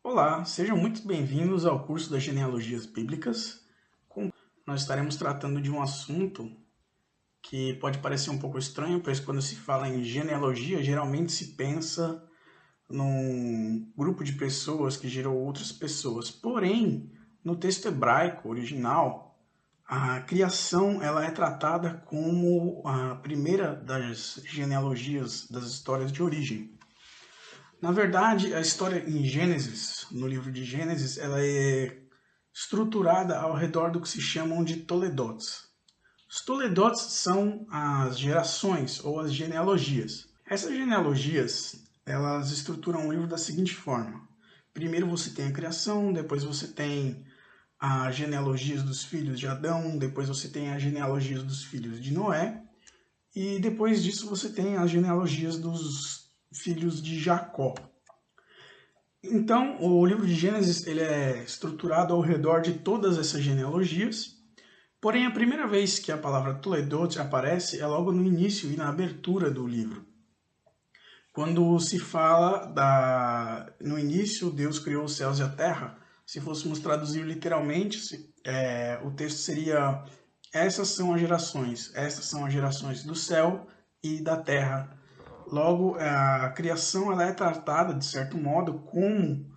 Olá, sejam muito bem-vindos ao curso das genealogias bíblicas. Nós estaremos tratando de um assunto que pode parecer um pouco estranho, pois quando se fala em genealogia, geralmente se pensa num grupo de pessoas que gerou outras pessoas. Porém, no texto hebraico original, a criação ela é tratada como a primeira das genealogias das histórias de origem. Na verdade, a história em Gênesis, no livro de Gênesis, ela é estruturada ao redor do que se chamam de Toledotes. Os Toledotes são as gerações ou as genealogias. Essas genealogias, elas estruturam o livro da seguinte forma. Primeiro você tem a criação, depois você tem as genealogias dos filhos de Adão, depois você tem as genealogias dos filhos de Noé, e depois disso você tem as genealogias dos filhos de Jacó. Então, o livro de Gênesis ele é estruturado ao redor de todas essas genealogias, porém a primeira vez que a palavra Toledot aparece é logo no início e na abertura do livro. Quando se fala no início Deus criou os céus e a terra, se fôssemos traduzir literalmente, o texto seria essas são as gerações do céu e da terra. Logo, a criação ela é tratada, de certo modo, como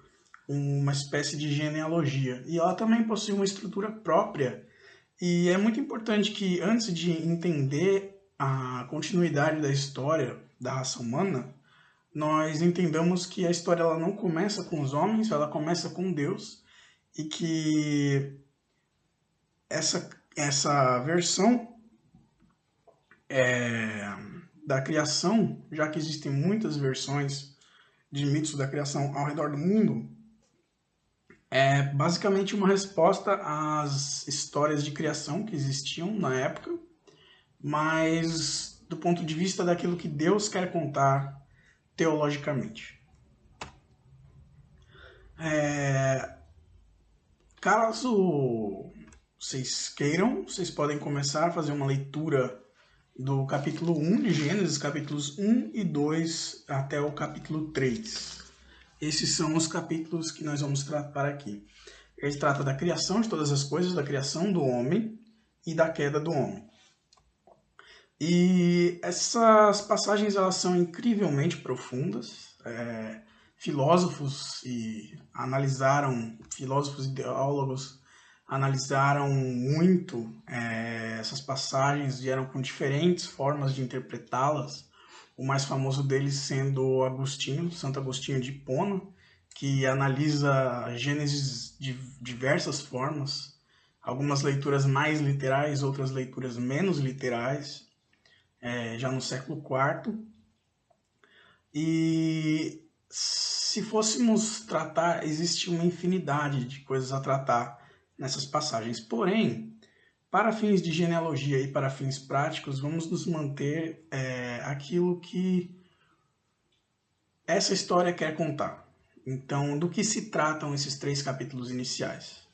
uma espécie de genealogia. E ela também possui uma estrutura própria. E é muito importante que, antes de entender a continuidade da história da raça humana, nós entendamos que a história ela não começa com os homens, ela começa com Deus. E que essa versão da criação, já que existem muitas versões de mitos da criação ao redor do mundo, é basicamente uma resposta às histórias de criação que existiam na época, mas do ponto de vista daquilo que Deus quer contar teologicamente. Caso vocês queiram, vocês podem começar a fazer uma leitura do capítulo 1 de Gênesis, capítulos 1 e 2 até o capítulo 3. Esses são os capítulos que nós vamos tratar aqui. Ele trata da criação de todas as coisas, da criação do homem e da queda do homem. E essas passagens elas são incrivelmente profundas. Filósofos e teólogos analisaram muito essas passagens, vieram com diferentes formas de interpretá-las. O mais famoso deles sendo Agostinho, Santo Agostinho de Hipona, que analisa Gênesis de diversas formas, algumas leituras mais literais, outras leituras menos literais, já no século IV. E se fôssemos tratar, existe uma infinidade de coisas a tratar nessas passagens. Porém, para fins de genealogia e para fins práticos, vamos nos manter aquilo que essa história quer contar. Então, do que se tratam esses 3 capítulos iniciais?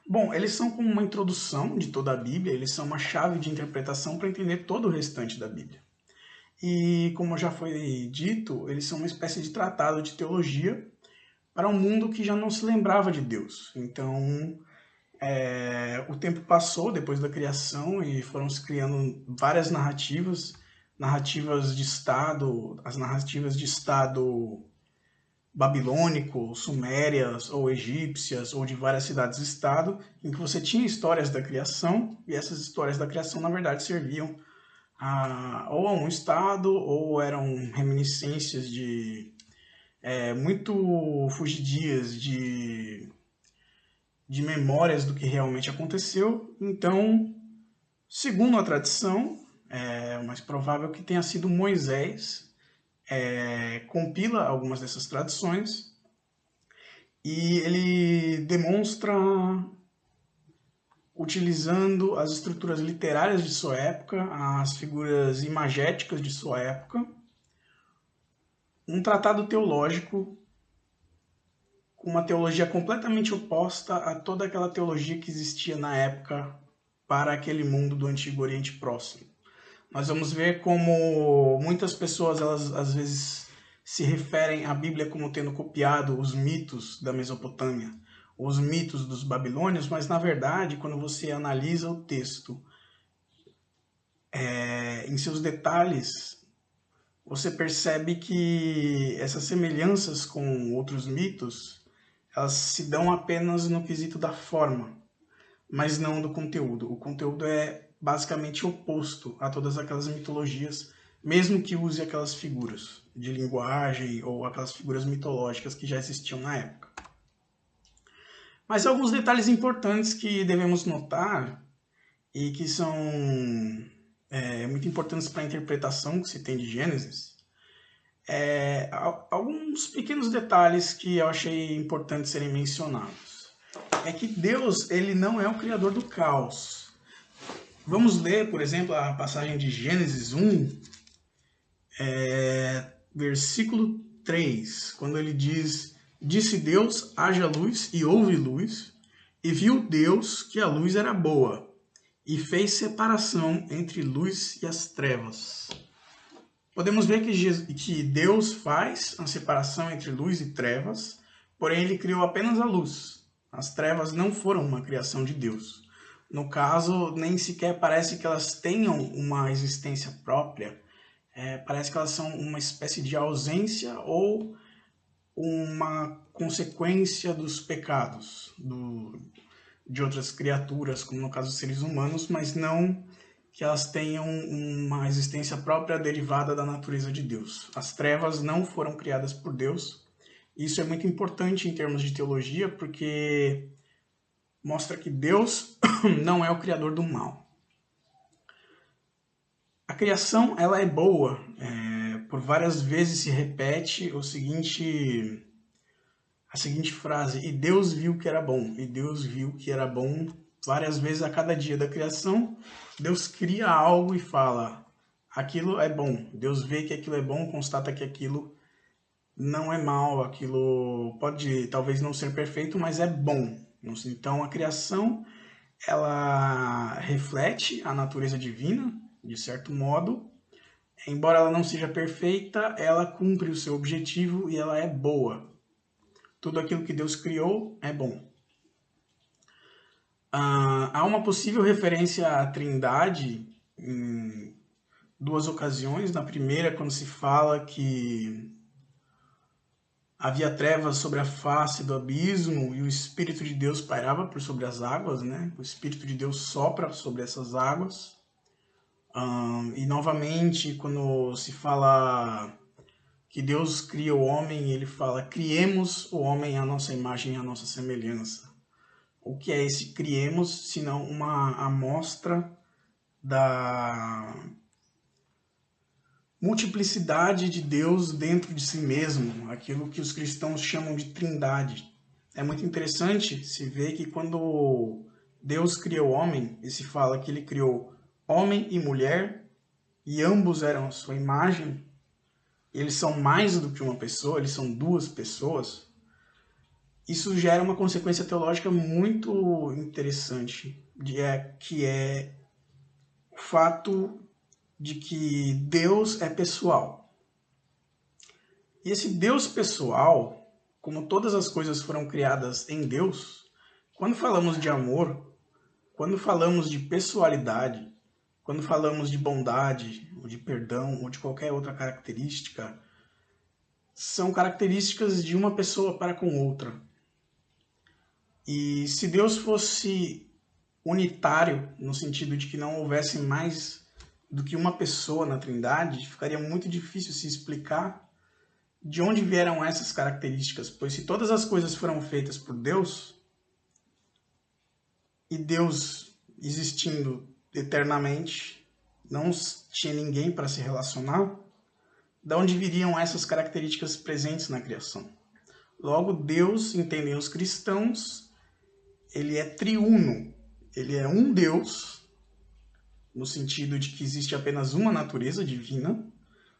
Bom, eles são como uma introdução de toda a Bíblia, eles são uma chave de interpretação para entender todo o restante da Bíblia. E, como já foi dito, eles são uma espécie de tratado de teologia para um mundo que já não se lembrava de Deus. Então, o tempo passou depois da criação e foram se criando várias narrativas de Estado, as narrativas de Estado babilônico, sumérias ou egípcias ou de várias cidades-estado, em que você tinha histórias da criação e essas histórias da criação, na verdade, serviam ou a um Estado ou eram reminiscências de muito fugidias de memórias do que realmente aconteceu. Então, segundo a tradição, é o mais provável que tenha sido Moisés, compila algumas dessas tradições e ele demonstra, utilizando as estruturas literárias de sua época, as figuras imagéticas de sua época, um tratado teológico com uma teologia completamente oposta a toda aquela teologia que existia na época para aquele mundo do Antigo Oriente Próximo. Nós vamos ver como muitas pessoas, elas às vezes se referem à Bíblia como tendo copiado os mitos da Mesopotâmia, os mitos dos babilônios, mas na verdade, quando você analisa o texto em seus detalhes, você percebe que essas semelhanças com outros mitos, elas se dão apenas no quesito da forma, mas não do conteúdo. O conteúdo é basicamente oposto a todas aquelas mitologias, mesmo que use aquelas figuras de linguagem ou aquelas figuras mitológicas que já existiam na época. Mas alguns detalhes importantes que devemos notar e que são muito importantes para a interpretação que se tem de Gênesis, alguns pequenos detalhes que eu achei importantes serem mencionados. É que Deus, ele não é o criador do caos. Vamos ler, por exemplo, a passagem de Gênesis 1, versículo 3, quando ele diz: Disse Deus, haja luz, e houve luz, e viu Deus que a luz era boa, e fez separação entre luz e as trevas. Podemos ver que Deus faz a separação entre luz e trevas, porém ele criou apenas a luz. As trevas não foram uma criação de Deus. No caso, nem sequer parece que elas tenham uma existência própria. Parece que elas são uma espécie de ausência ou uma consequência dos pecados de outras criaturas, como no caso dos seres humanos, mas não que elas tenham uma existência própria derivada da natureza de Deus. As trevas não foram criadas por Deus. Isso é muito importante em termos de teologia, porque mostra que Deus não é o criador do mal. A criação, ela é boa. Por várias vezes se repete a seguinte frase: e Deus viu que era bom. E Deus viu que era bom. Várias vezes a cada dia da criação, Deus cria algo e fala: aquilo é bom. Deus vê que aquilo é bom, constata que aquilo não é mal, aquilo pode talvez não ser perfeito, mas é bom. Então a criação, ela reflete a natureza divina, de certo modo. Embora ela não seja perfeita, ela cumpre o seu objetivo e ela é boa. Tudo aquilo que Deus criou é bom. Há uma possível referência à Trindade em duas ocasiões. Na primeira, quando se fala que havia trevas sobre a face do abismo e o Espírito de Deus pairava por sobre as águas, né? O Espírito de Deus sopra sobre essas águas. E novamente, quando se fala que Deus cria o homem, ele fala: criemos o homem à nossa imagem e à nossa semelhança. O que é esse criemos, senão uma amostra da multiplicidade de Deus dentro de si mesmo, aquilo que os cristãos chamam de trindade. É muito interessante se ver que quando Deus cria o homem, e se fala que ele criou homem e mulher, e ambos eram a sua imagem, eles são mais do que uma pessoa, eles são duas pessoas. Isso gera uma consequência teológica muito interessante, que é o fato de que Deus é pessoal. E esse Deus pessoal, como todas as coisas foram criadas em Deus, quando falamos de amor, quando falamos de pessoalidade, quando falamos de bondade, ou de perdão, ou de qualquer outra característica, são características de uma pessoa para com outra. E se Deus fosse unitário, no sentido de que não houvesse mais do que uma pessoa na Trindade, ficaria muito difícil se explicar de onde vieram essas características, pois se todas as coisas foram feitas por Deus, e Deus existindo eternamente, não tinha ninguém para se relacionar, de onde viriam essas características presentes na criação? Logo, Deus, entendem os cristãos, ele é triuno. Ele é um Deus, no sentido de que existe apenas uma natureza divina,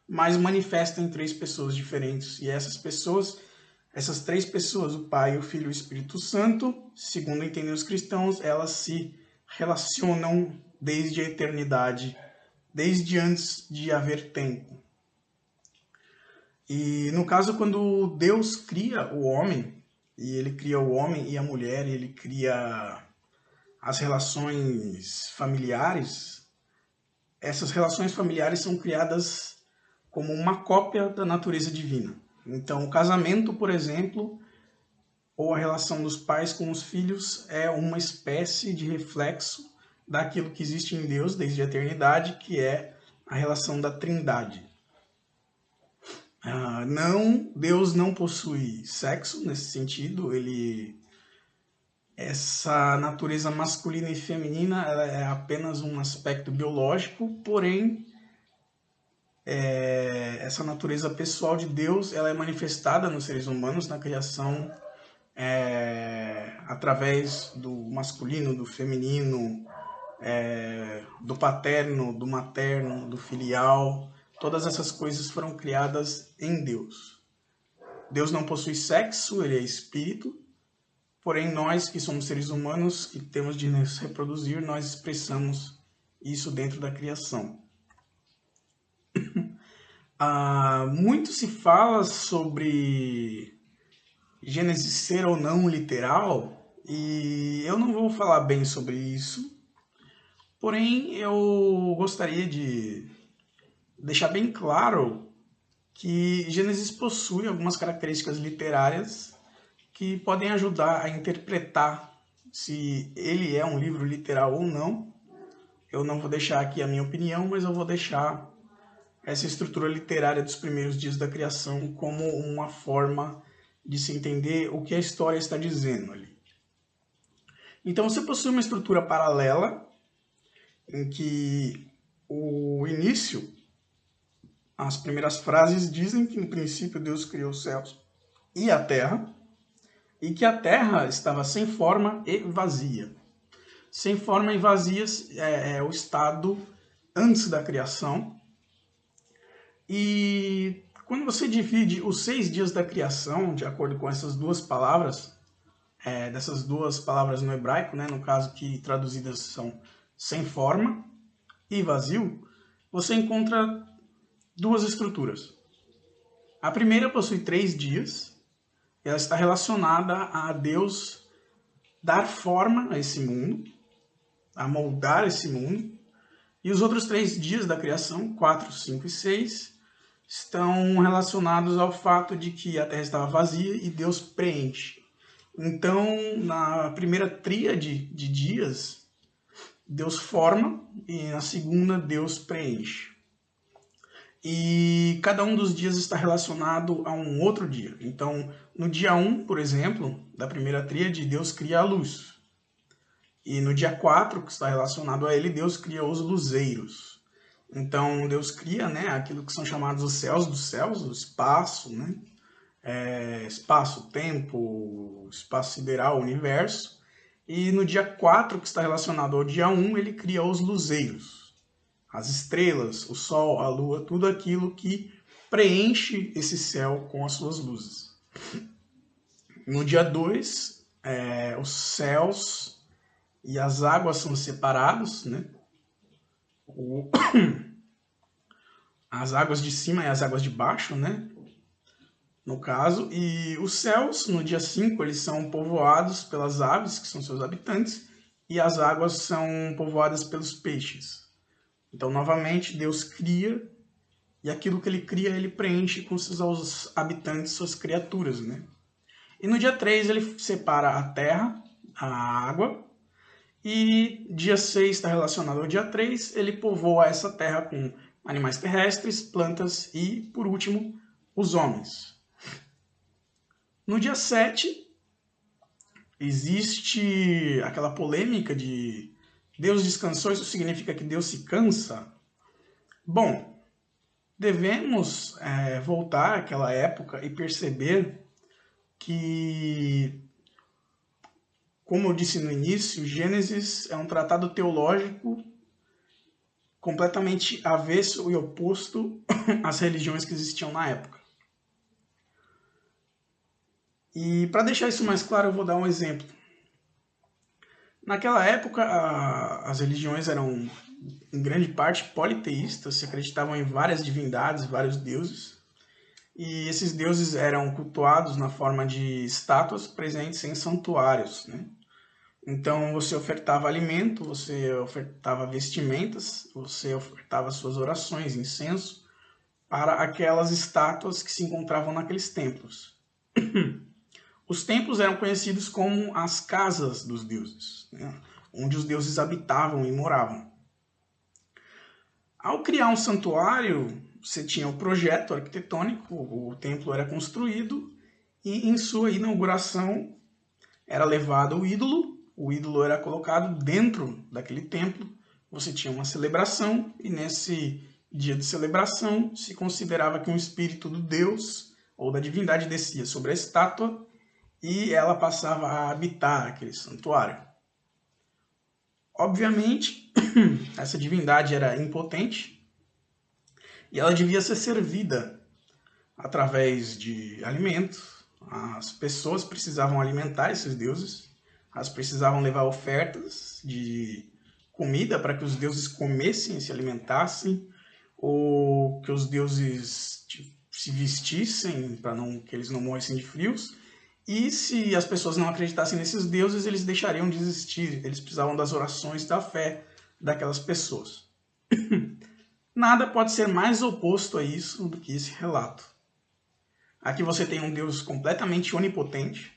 mas manifesta em três pessoas diferentes. E essas três pessoas, o Pai, o Filho e o Espírito Santo, segundo entendem os cristãos, elas se relacionam desde a eternidade, desde antes de haver tempo. E no caso, quando Deus cria o homem, e ele cria o homem e a mulher, e ele cria as relações familiares, essas relações familiares são criadas como uma cópia da natureza divina. Então, o casamento, por exemplo, ou a relação dos pais com os filhos é uma espécie de reflexo daquilo que existe em Deus desde a eternidade, que é a relação da Trindade. Deus não possui sexo nesse sentido, essa natureza masculina e feminina ela é apenas um aspecto biológico, porém essa natureza pessoal de Deus ela é manifestada nos seres humanos na criação através do masculino, do feminino, do paterno, do materno, do filial. Todas essas coisas foram criadas em Deus. Deus não possui sexo, ele é espírito, porém nós que somos seres humanos, que temos de nos reproduzir, nós expressamos isso dentro da criação. Muito se fala sobre Gênesis ser ou não literal, e eu não vou falar bem sobre isso, porém eu gostaria de deixar bem claro que Gênesis possui algumas características literárias que podem ajudar a interpretar se ele é um livro literal ou não. Eu não vou deixar aqui a minha opinião, mas eu vou deixar essa estrutura literária dos primeiros dias da criação como uma forma de se entender o que a história está dizendo ali. Então você possui uma estrutura paralela em que o início, as primeiras frases dizem que no princípio Deus criou os céus e a terra, e que a terra estava sem forma e vazia. Sem forma e vazia é o estado antes da criação. E quando você divide os 6 dias da criação, de acordo com essas duas palavras, dessas duas palavras no hebraico, né, no caso que traduzidas são sem forma e vazio, você encontra duas estruturas. A primeira possui 3 dias, ela está relacionada a Deus dar forma a esse mundo, a moldar esse mundo, e os outros 3 dias da criação, 4, 5 e 6, estão relacionados ao fato de que a terra estava vazia e Deus preenche. Então, na primeira tríade de dias, Deus forma e na segunda Deus preenche. E cada um dos dias está relacionado a um outro dia. Então, no dia 1, por exemplo, da primeira tríade, Deus cria a luz. E no dia 4, que está relacionado a ele, Deus cria os luzeiros. Então, Deus cria, né, aquilo que são chamados os céus dos céus, o espaço, né? Espaço, tempo, espaço sideral, universo. E no dia 4, que está relacionado ao dia 1, ele cria os luzeiros. As estrelas, o sol, a lua, tudo aquilo que preenche esse céu com as suas luzes. No dia 2, os céus e as águas são separados, né? As águas de cima e as águas de baixo, né? No caso, e os céus, no dia 5, eles são povoados pelas aves, que são seus habitantes, e as águas são povoadas pelos peixes. Então, novamente, Deus cria, e aquilo que ele cria, ele preenche com seus habitantes, suas criaturas, né? E no dia 3, ele separa a terra, a água, e dia 6 está relacionado ao dia 3, ele povoa essa terra com animais terrestres, plantas e, por último, os homens. No dia 7, existe aquela polêmica de Deus descansou, isso significa que Deus se cansa? Bom, devemos voltar àquela época e perceber que, como eu disse no início, Gênesis é um tratado teológico completamente avesso e oposto às religiões que existiam na época. E para deixar isso mais claro, eu vou dar um exemplo. Naquela época, as religiões eram, em grande parte, politeístas, se acreditavam em várias divindades, vários deuses. e esses deuses eram cultuados na forma de estátuas presentes em santuários, né? Então você ofertava alimento, você ofertava vestimentas, você ofertava suas orações, incenso, para aquelas estátuas que se encontravam naqueles templos. Os templos eram conhecidos como as casas dos deuses, né? Onde os deuses habitavam e moravam. Ao criar um santuário, você tinha o projeto arquitetônico, o templo era construído e em sua inauguração era levado o ídolo era colocado dentro daquele templo, você tinha uma celebração e nesse dia de celebração se considerava que um espírito do deus ou da divindade descia sobre a estátua e ela passava a habitar aquele santuário. Obviamente, essa divindade era impotente e ela devia ser servida através de alimentos. As pessoas precisavam alimentar esses deuses, elas precisavam levar ofertas de comida para que os deuses comessem e se alimentassem, ou que os deuses se vestissem para que eles não morressem de frios. E se as pessoas não acreditassem nesses deuses, eles deixariam de existir. Eles precisavam das orações da fé daquelas pessoas. Nada pode ser mais oposto a isso do que esse relato. Aqui você tem um Deus completamente onipotente,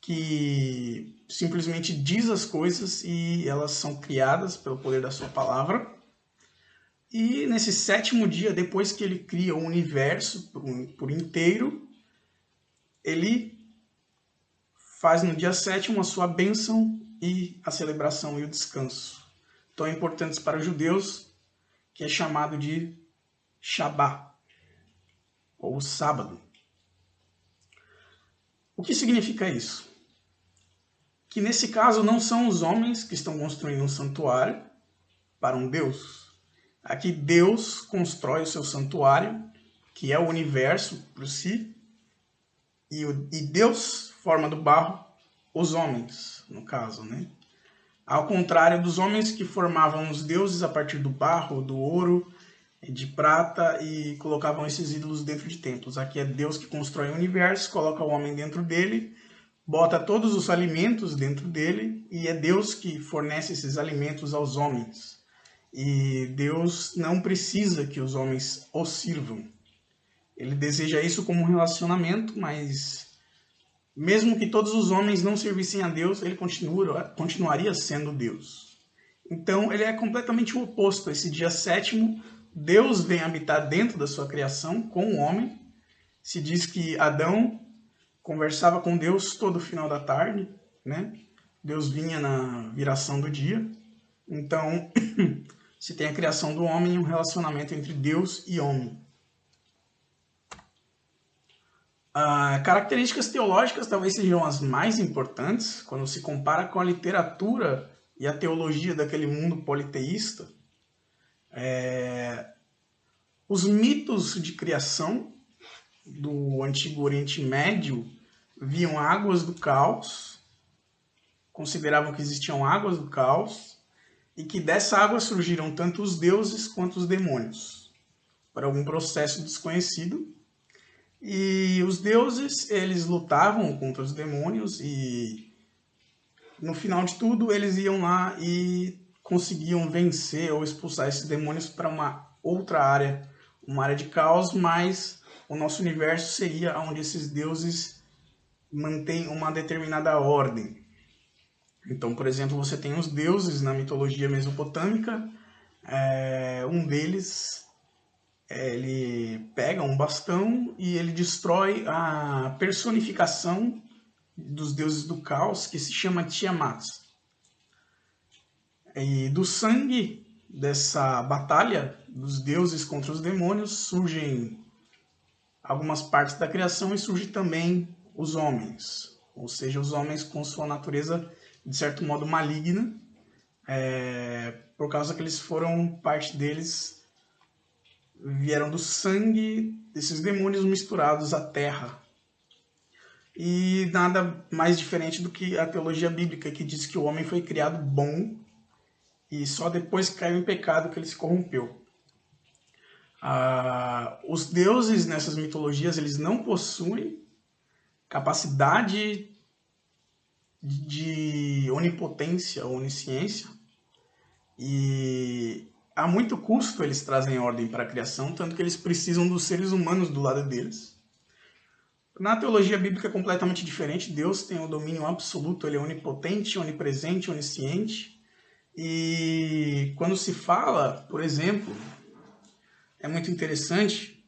que simplesmente diz as coisas e elas são criadas pelo poder da sua palavra. E nesse sétimo dia, depois que ele cria o universo por inteiro, ele faz no dia sétimo a sua bênção e a celebração e o descanso, tão importantes para os judeus, que é chamado de Shabá, ou sábado. O que significa isso? Que nesse caso não são os homens que estão construindo um santuário para um Deus. Aqui Deus constrói o seu santuário, que é o universo por si, e Deus forma do barro os homens, no caso, né? Ao contrário dos homens que formavam os deuses a partir do barro, do ouro, de prata e colocavam esses ídolos dentro de templos. Aqui é Deus que constrói o universo, coloca o homem dentro dele, bota todos os alimentos dentro dele e é Deus que fornece esses alimentos aos homens. E Deus não precisa que os homens o sirvam. Ele deseja isso como um relacionamento, mas mesmo que todos os homens não servissem a Deus, ele continuaria sendo Deus. Então, ele é completamente o oposto. Esse dia sétimo, Deus vem habitar dentro da sua criação com o homem. Se diz que Adão conversava com Deus todo final da tarde, né? Deus vinha na viração do dia. Então, se tem a criação do homem e um relacionamento entre Deus e homem. Características teológicas talvez sejam as mais importantes quando se compara com a literatura e a teologia daquele mundo politeísta. Os mitos de criação do Antigo Oriente Médio viam águas do caos, consideravam que existiam águas do caos e que dessa água surgiram tanto os deuses quanto os demônios, por algum processo desconhecido. E os deuses, eles lutavam contra os demônios e no final de tudo eles iam lá e conseguiam vencer ou expulsar esses demônios para uma outra área, uma área de caos, mas o nosso universo seria onde esses deuses mantêm uma determinada ordem. Então, por exemplo, você tem os deuses na mitologia mesopotâmica, um deles ele pega um bastão e ele destrói a personificação dos deuses do caos, que se chama Tiamat. E do sangue dessa batalha dos deuses contra os demônios surgem algumas partes da criação e surgem também os homens. Ou seja, os homens com sua natureza, de certo modo, maligna, por causa que eles foram, parte deles vieram do sangue desses demônios misturados à terra. E nada mais diferente do que a teologia bíblica, que diz que o homem foi criado bom e só depois que caiu em pecado que ele se corrompeu. Os deuses nessas mitologias, eles não possuem capacidade de onipotência ou onisciência, e a muito custo eles trazem ordem para a criação, tanto que eles precisam dos seres humanos do lado deles. Na teologia bíblica é completamente diferente. Deus tem o domínio absoluto, ele é onipotente, onipresente, onisciente. E quando se fala, por exemplo, é muito interessante,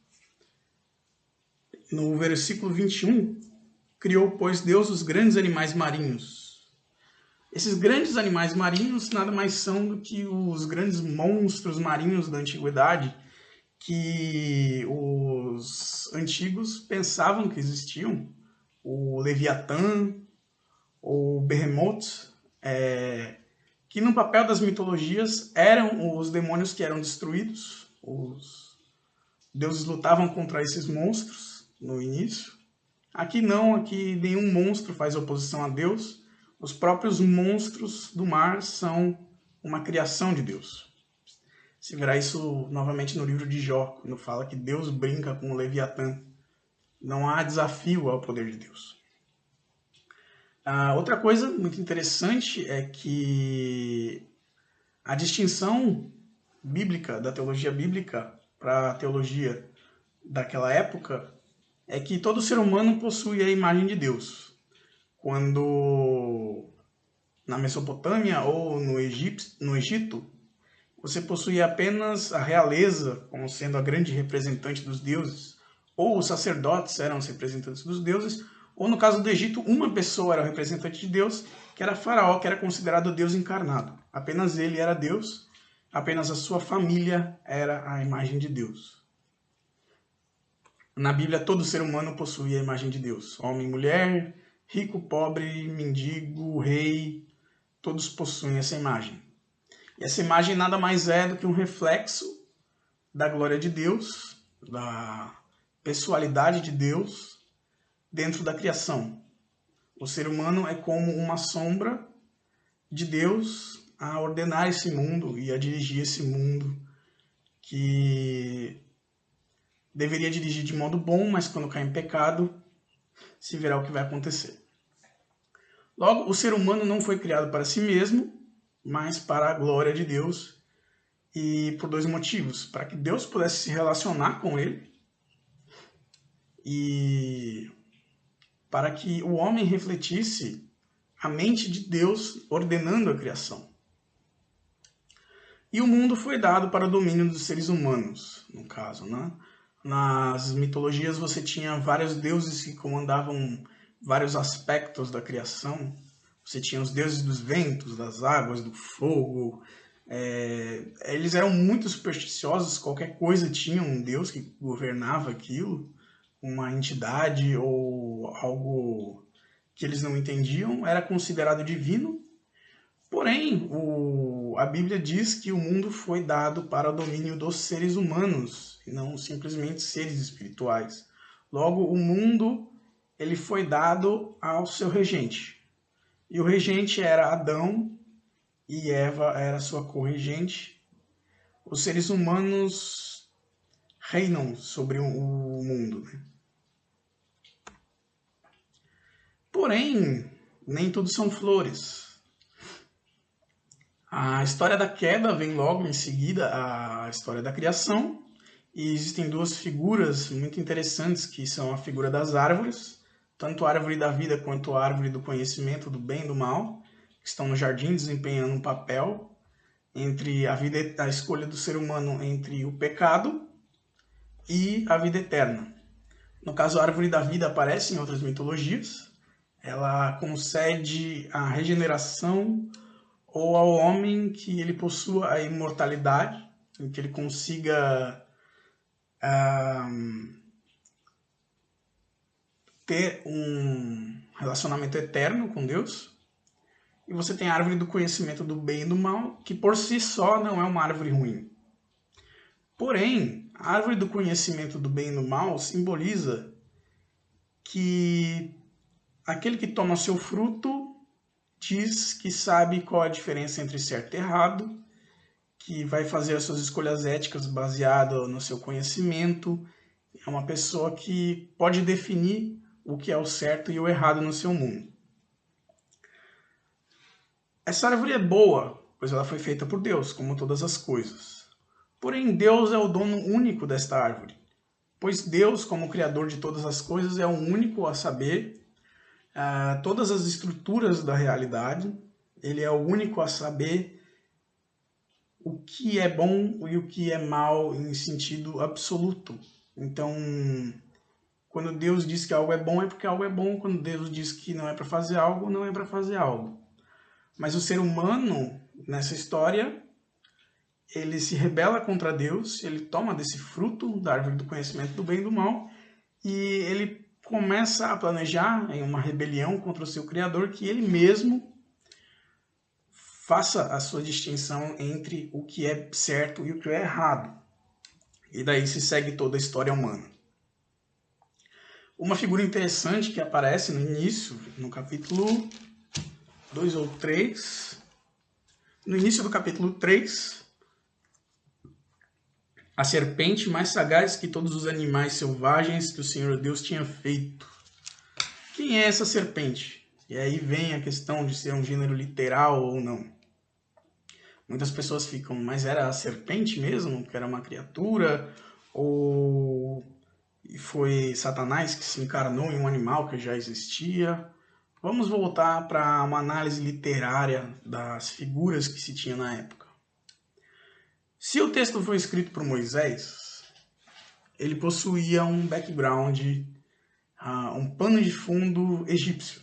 no versículo 21, criou, pois, Deus os grandes animais marinhos. Esses grandes animais marinhos nada mais são do que os grandes monstros marinhos da antiguidade, que os antigos pensavam que existiam. O Leviatã, o Behemoth, que no papel das mitologias eram os demônios que eram destruídos. Os deuses lutavam contra esses monstros no início. Aqui não, aqui nenhum monstro faz oposição a Deus. Os próprios monstros do mar são uma criação de Deus. Se verá isso novamente no livro de Jó, quando fala que Deus brinca com o Leviatã. Não há desafio ao poder de Deus. Outra coisa muito interessante é que a distinção bíblica, da teologia bíblica para a teologia daquela época, é que todo ser humano possui a imagem de Deus. Quando na Mesopotâmia ou no Egito, você possuía apenas a realeza como sendo a grande representante dos deuses, ou os sacerdotes eram os representantes dos deuses, ou no caso do Egito, uma pessoa era o representante de Deus, que era Faraó, que era considerado Deus encarnado. Apenas ele era Deus, apenas a sua família era a imagem de Deus. Na Bíblia, todo ser humano possuía a imagem de Deus. Homem, mulher, rico, pobre, mendigo, rei, todos possuem essa imagem. E essa imagem nada mais é do que um reflexo da glória de Deus, da pessoalidade de Deus dentro da criação. O ser humano é como uma sombra de Deus a ordenar esse mundo e a dirigir esse mundo, que deveria dirigir de modo bom, mas quando cai em pecado, se verá o que vai acontecer. Logo, o ser humano não foi criado para si mesmo, mas para a glória de Deus, e por dois motivos: para que Deus pudesse se relacionar com ele e para que o homem refletisse a mente de Deus ordenando a criação. E o mundo foi dado para o domínio dos seres humanos, no caso, né? Nas mitologias você tinha vários deuses que comandavam vários aspectos da criação. Você tinha os deuses dos ventos, das águas, do fogo. Eles eram muito supersticiosos, qualquer coisa tinha um deus que governava aquilo, uma entidade ou algo que eles não entendiam, era considerado divino. Porém, a Bíblia diz que o mundo foi dado para o domínio dos seres humanos, e não simplesmente seres espirituais. Logo, o mundo ele foi dado ao seu regente. E o regente era Adão e Eva era sua corregente. Os seres humanos reinam sobre o mundo, né? Porém, nem tudo são flores. A história da queda vem logo em seguida a história da criação. E existem duas figuras muito interessantes, que são a figura das árvores, tanto a árvore da vida quanto a árvore do conhecimento do bem e do mal, que estão no jardim desempenhando um papel entre a escolha do ser humano entre o pecado e a vida eterna. No caso, a árvore da vida aparece em outras mitologias. Ela concede a regeneração ou ao homem que ele possua a imortalidade, em que ele consiga ter um relacionamento eterno com Deus. E você tem a árvore do conhecimento do bem e do mal, que por si só não é uma árvore ruim. Porém, a árvore do conhecimento do bem e do mal simboliza que aquele que toma seu fruto diz que sabe qual a diferença entre certo e errado, que vai fazer as suas escolhas éticas baseado no seu conhecimento. É uma pessoa que pode definir o que é o certo e o errado no seu mundo. Essa árvore é boa, pois ela foi feita por Deus, como todas as coisas. Porém, Deus é o dono único desta árvore, pois Deus, como Criador de todas as coisas, é o único a saber todas as estruturas da realidade. Ele é o único a saber o que é bom e o que é mal em sentido absoluto. Então, quando Deus diz que algo é bom, é porque algo é bom. Quando Deus diz que não é para fazer algo, não é para fazer algo. Mas o ser humano, nessa história, ele se rebela contra Deus, ele toma desse fruto da árvore do conhecimento do bem e do mal, e ele começa a planejar em uma rebelião contra o seu Criador, que ele mesmo faça a sua distinção entre o que é certo e o que é errado. E daí se segue toda a história humana. Uma figura interessante que aparece no início, no capítulo 2 ou 3, no início do capítulo 3, a serpente mais sagaz que todos os animais selvagens que o Senhor Deus tinha feito. Quem é essa serpente? E aí vem a questão de ser um gênero literal ou não. Muitas pessoas ficam, mas era a serpente mesmo, que era uma criatura? Ou foi Satanás que se encarnou em um animal que já existia? Vamos voltar para uma análise literária das figuras que se tinha na época. Se o texto foi escrito por Moisés, ele possuía um background, um pano de fundo egípcio.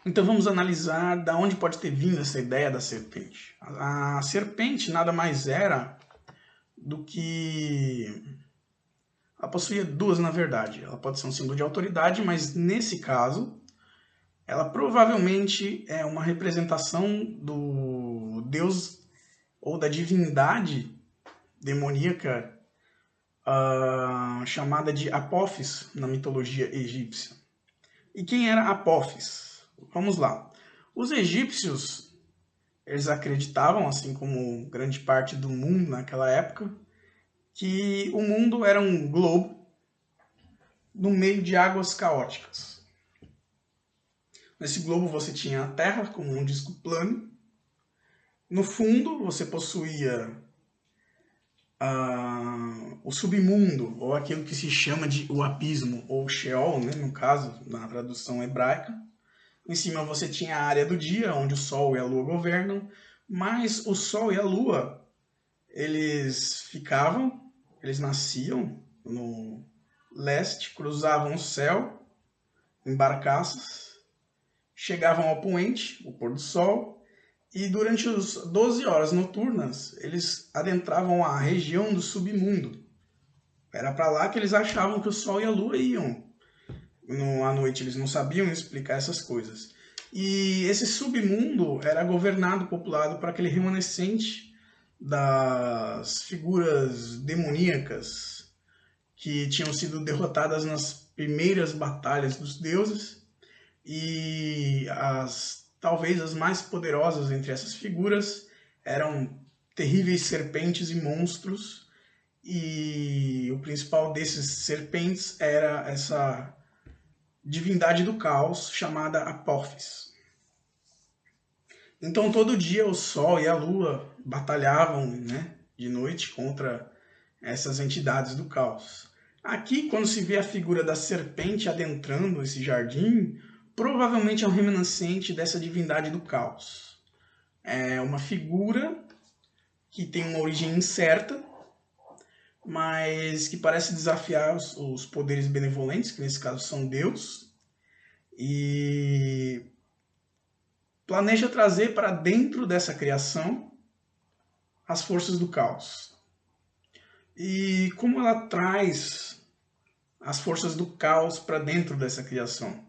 Então vamos analisar da onde pode ter vindo essa ideia da serpente. A serpente nada mais era do que... Ela possuía duas, na verdade. Ela pode ser um símbolo de autoridade, mas nesse caso, ela provavelmente é uma representação do deus ou da divindade demoníaca chamada de Apófis na mitologia egípcia. E quem era Apófis? Vamos lá. Os egípcios, eles acreditavam, assim como grande parte do mundo naquela época, que o mundo era um globo no meio de águas caóticas. Nesse globo você tinha a Terra como um disco plano. No fundo você possuía o submundo, ou aquilo que se chama de o abismo, ou Sheol, né, no caso, na tradução hebraica. Em cima você tinha a área do dia, onde o Sol e a Lua governam, mas o Sol e a Lua, eles nasciam no leste, cruzavam o céu em barcaças, chegavam ao poente, o pôr do sol, e durante as 12 horas noturnas, eles adentravam a região do submundo. Era para lá que eles achavam que o Sol e a Lua iam. À noite eles não sabiam explicar essas coisas. E esse submundo era governado, populado por aquele remanescente das figuras demoníacas que tinham sido derrotadas nas primeiras batalhas dos deuses. E talvez as mais poderosas entre essas figuras eram terríveis serpentes e monstros. E o principal desses serpentes era essa divindade do caos chamada Apófis. Então todo dia o Sol e a Lua batalhavam, né, de noite contra essas entidades do caos. Aqui, quando se vê a figura da serpente adentrando esse jardim, provavelmente é um remanescente dessa divindade do caos. É uma figura que tem uma origem incerta, mas que parece desafiar os poderes benevolentes, que nesse caso são Deus, e planeja trazer para dentro dessa criação as forças do caos. E como ela traz as forças do caos para dentro dessa criação?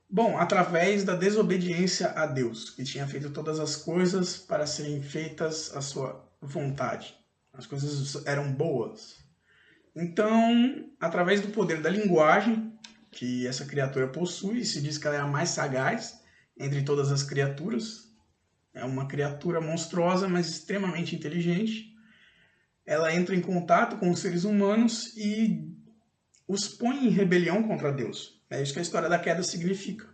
Bom, através da desobediência a Deus, que tinha feito todas as coisas para serem feitas à sua vontade. As coisas eram boas. Então, através do poder da linguagem que essa criatura possui, se diz que ela é a mais sagaz entre todas as criaturas, É uma criatura monstruosa, mas extremamente inteligente. Ela entra em contato com os seres humanos e os põe em rebelião contra Deus. É isso que a história da queda significa.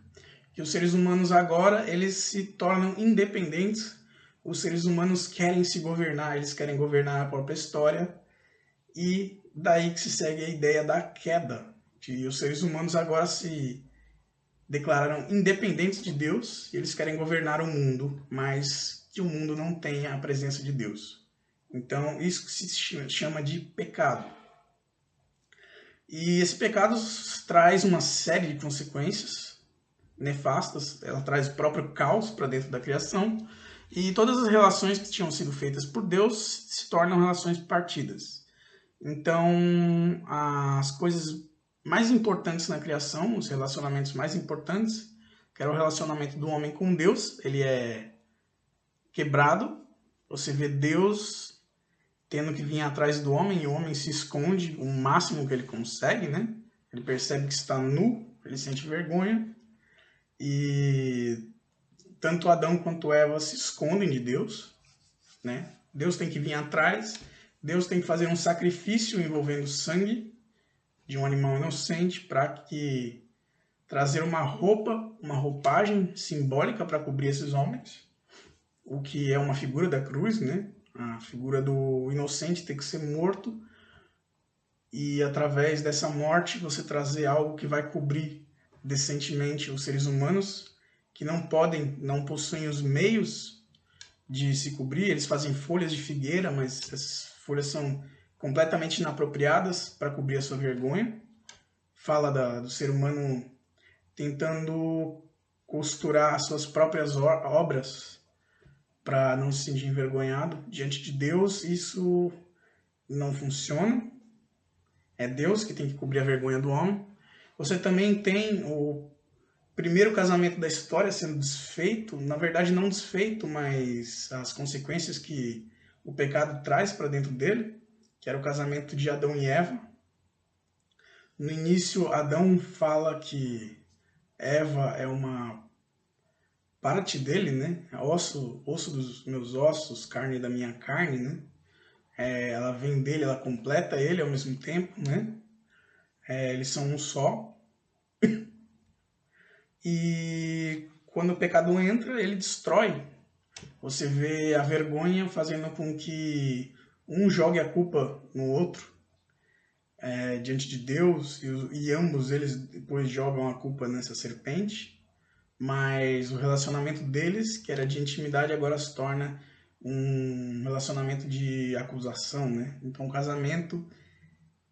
Que os seres humanos agora, eles se tornam independentes. Os seres humanos querem se governar, eles querem governar a própria história. E daí que se segue a ideia da queda. Que os seres humanos agora se declararam independentes de Deus e eles querem governar o mundo, mas que o mundo não tenha a presença de Deus. Então, isso que se chama de pecado. E esse pecado traz uma série de consequências nefastas, ela traz o próprio caos para dentro da criação, e todas as relações que tinham sido feitas por Deus se tornam relações partidas. Então, as coisas mais importantes na criação, os relacionamentos mais importantes, que era o relacionamento do homem com Deus, ele é quebrado. Você vê Deus tendo que vir atrás do homem, e o homem se esconde o máximo que ele consegue, né? Ele percebe que está nu, ele sente vergonha, e tanto Adão quanto Eva se escondem de Deus, né? Deus tem que vir atrás, Deus tem que fazer um sacrifício envolvendo sangue de um animal inocente para que trazer uma roupa, uma roupagem simbólica para cobrir esses homens, o que é uma figura da cruz, né? A figura do inocente ter que ser morto, e através dessa morte você trazer algo que vai cobrir decentemente os seres humanos, que não possuem os meios de se cobrir. Eles fazem folhas de figueira, mas essas folhas são completamente inapropriadas para cobrir a sua vergonha. Fala do ser humano tentando costurar as suas próprias obras para não se sentir envergonhado diante de Deus. Isso não funciona. É Deus que tem que cobrir a vergonha do homem. Você também tem o primeiro casamento da história sendo desfeito, na verdade não desfeito, mas as consequências que o pecado traz para dentro dele, que era o casamento de Adão e Eva. No início, Adão fala que Eva é uma parte dele, né? Osso dos meus ossos, carne da minha carne, né? Ela vem dele, ela completa ele ao mesmo tempo, né? Eles são um só. E quando o pecado entra, ele destrói. Você vê a vergonha fazendo com que um jogue a culpa no outro, diante de Deus, e ambos eles depois jogam a culpa nessa serpente. Mas o relacionamento deles, que era de intimidade, agora se torna um relacionamento de acusação, né? Então o casamento,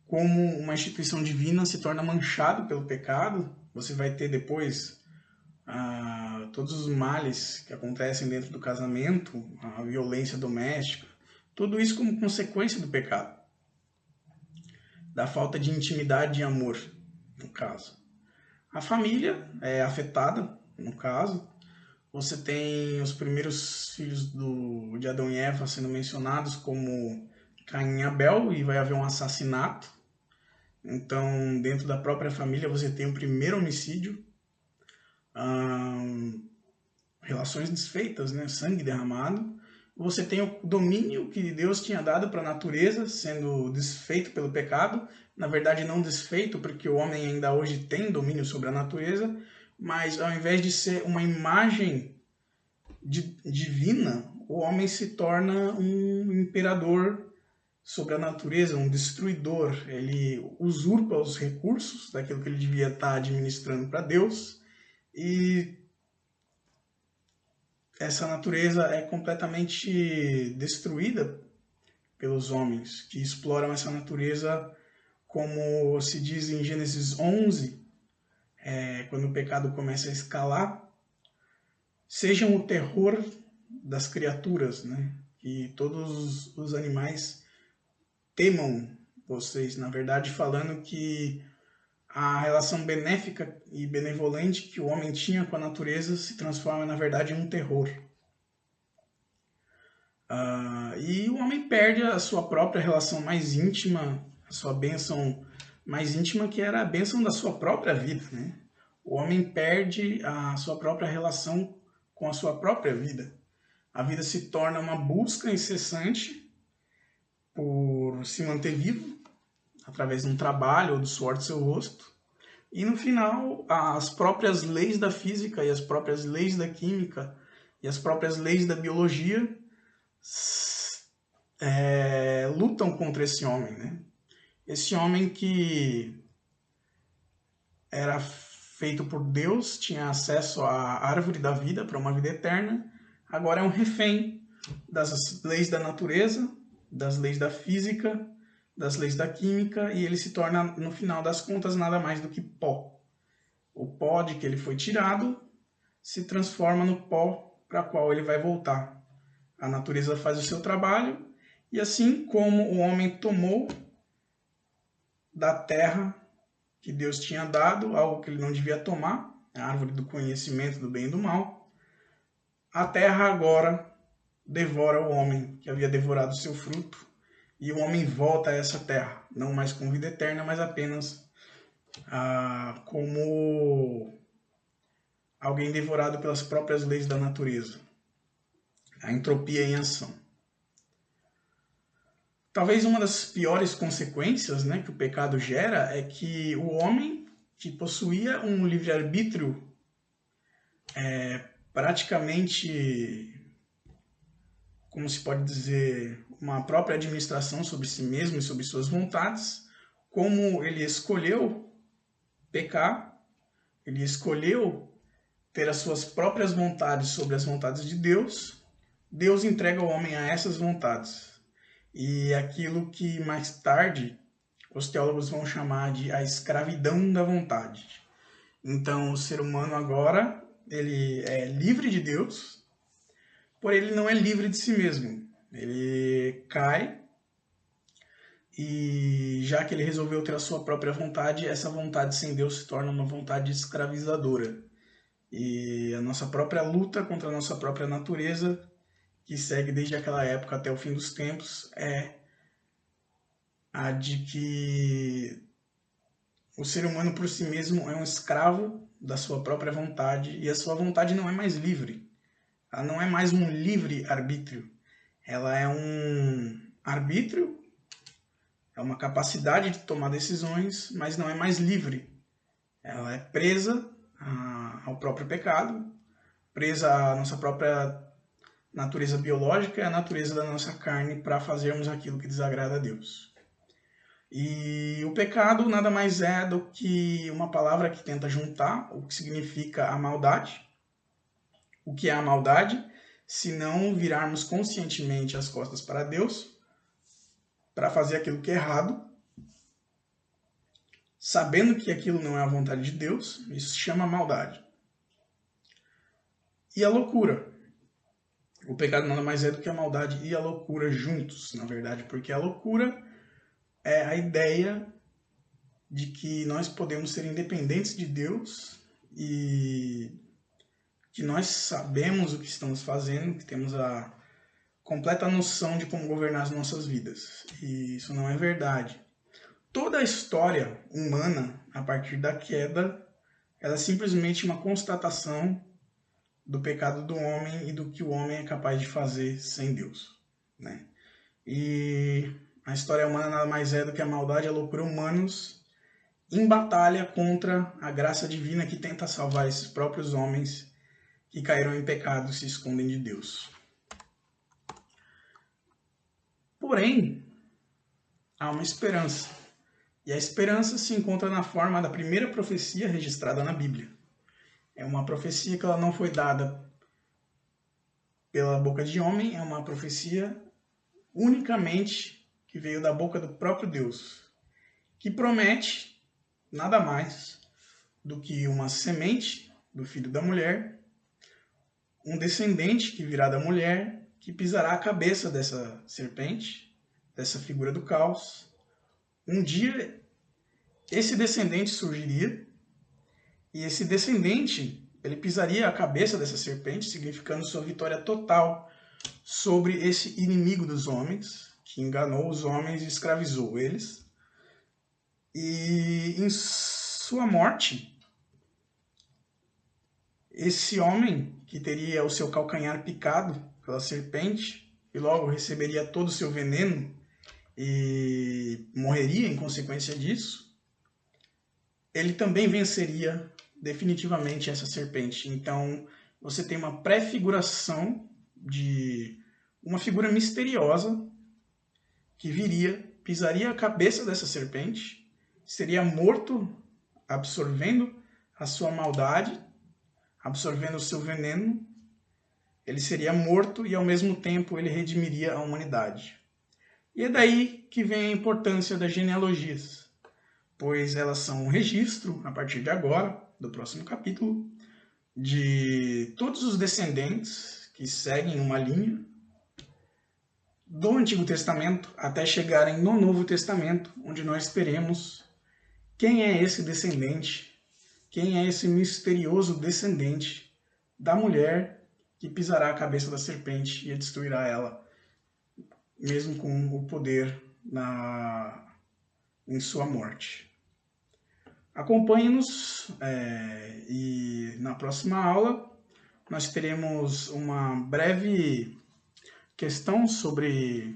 como uma instituição divina, se torna manchado pelo pecado. Você vai ter depois todos os males que acontecem dentro do casamento, a violência doméstica, tudo isso como consequência do pecado, da falta de intimidade e amor, no caso. A família é afetada, no caso. Você tem os primeiros filhos de Adão e Eva sendo mencionados como Caim e Abel, e vai haver um assassinato. Então, dentro da própria família, você tem o primeiro homicídio, relações desfeitas, né? Sangue derramado. Você tem o domínio que Deus tinha dado para a natureza sendo desfeito pelo pecado. Na verdade, não desfeito, porque o homem ainda hoje tem domínio sobre a natureza, mas ao invés de ser uma imagem divina, o homem se torna um imperador sobre a natureza, um destruidor. Ele usurpa os recursos daquilo que ele devia estar administrando para Deus, e essa natureza é completamente destruída pelos homens, que exploram essa natureza, como se diz em Gênesis 11, quando o pecado começa a escalar. Sejam o terror das criaturas, né? Que todos os animais temam vocês, na verdade falando que a relação benéfica e benevolente que o homem tinha com a natureza se transforma, na verdade, em um terror. E o homem perde a sua própria relação mais íntima, a sua bênção mais íntima, que era a bênção da sua própria vida, né? O homem perde a sua própria relação com a sua própria vida. A vida se torna uma busca incessante por se manter vivo, através de um trabalho ou do suor do seu rosto. E no final, as próprias leis da física e as próprias leis da química e as próprias leis da biologia lutam contra esse homem, né? Esse homem que era feito por Deus, tinha acesso à árvore da vida para uma vida eterna, agora é um refém das leis da natureza, das leis da física, das leis da química, e ele se torna, no final das contas, nada mais do que pó. O pó de que ele foi tirado se transforma no pó para o qual ele vai voltar. A natureza faz o seu trabalho, e assim como o homem tomou da terra que Deus tinha dado, algo que ele não devia tomar, a árvore do conhecimento do bem e do mal, a terra agora devora o homem que havia devorado o seu fruto, e o homem volta a essa terra, não mais com vida eterna, mas apenas como alguém devorado pelas próprias leis da natureza. A entropia em ação. Talvez uma das piores consequências, né, que o pecado gera é que o homem que possuía um livre-arbítrio praticamente, como se pode dizer, uma própria administração sobre si mesmo e sobre suas vontades, como ele escolheu pecar, ele escolheu ter as suas próprias vontades sobre as vontades de Deus, Deus entrega o homem a essas vontades. E aquilo que mais tarde os teólogos vão chamar de a escravidão da vontade. Então, o ser humano agora, ele é livre de Deus, porém ele não é livre de si mesmo. Ele cai e, já que ele resolveu ter a sua própria vontade, essa vontade sem Deus se torna uma vontade escravizadora. E a nossa própria luta contra a nossa própria natureza, que segue desde aquela época até o fim dos tempos, é a de que o ser humano por si mesmo é um escravo da sua própria vontade, e a sua vontade não é mais livre. Ela não é mais um livre arbítrio. Ela é um arbítrio, é uma capacidade de tomar decisões, mas não é mais livre. Ela é presa ao próprio pecado, presa à nossa própria natureza biológica e à natureza da nossa carne para fazermos aquilo que desagrada a Deus. E o pecado nada mais é do que uma palavra que tenta juntar o que significa a maldade. O que é a maldade? Se não virarmos conscientemente as costas para Deus, para fazer aquilo que é errado, sabendo que aquilo não é a vontade de Deus, isso se chama maldade. E a loucura. O pecado nada mais é do que a maldade e a loucura juntos, na verdade, porque a loucura é a ideia de que nós podemos ser independentes de Deus e que nós sabemos o que estamos fazendo, que temos a completa noção de como governar as nossas vidas. E isso não é verdade. Toda a história humana, a partir da queda, ela é simplesmente uma constatação do pecado do homem e do que o homem é capaz de fazer sem Deus, né? E a história humana nada mais é do que a maldade e a loucura humanos em batalha contra a graça divina que tenta salvar esses próprios homens que caíram em pecado e se escondem de Deus. Porém, há uma esperança. E a esperança se encontra na forma da primeira profecia registrada na Bíblia. É uma profecia que ela não foi dada pela boca de homem, é uma profecia unicamente que veio da boca do próprio Deus, que promete nada mais do que uma semente do filho da mulher, um descendente que virá da mulher, que pisará a cabeça dessa serpente, dessa figura do caos. Um dia, esse descendente surgiria, e esse descendente, ele pisaria a cabeça dessa serpente, significando sua vitória total sobre esse inimigo dos homens, que enganou os homens e escravizou eles. E em sua morte, Esse homem, que teria o seu calcanhar picado pela serpente, e logo receberia todo o seu veneno e morreria em consequência disso, ele também venceria definitivamente essa serpente. Então, você tem uma pré-figuração de uma figura misteriosa que viria, pisaria a cabeça dessa serpente, seria morto absorvendo a sua maldade, absorvendo o seu veneno. Ele seria morto e, ao mesmo tempo, ele redimiria a humanidade. E é daí que vem a importância das genealogias, pois elas são um registro, a partir de agora, do próximo capítulo, de todos os descendentes que seguem uma linha do Antigo Testamento até chegarem no Novo Testamento, onde nós teremos quem é esse descendente, quem é esse misterioso descendente da mulher que pisará a cabeça da serpente e destruirá ela, mesmo com o poder em sua morte. Acompanhe-nos e na próxima aula nós teremos uma breve questão sobre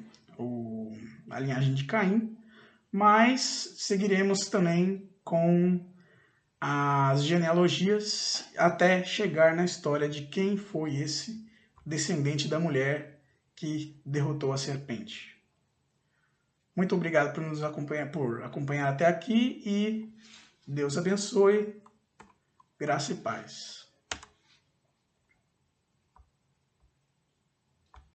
a linhagem de Caim, mas seguiremos também com as genealogias até chegar na história de quem foi esse descendente da mulher que derrotou a serpente. Muito obrigado por nos acompanhar até aqui e Deus abençoe, graça e paz.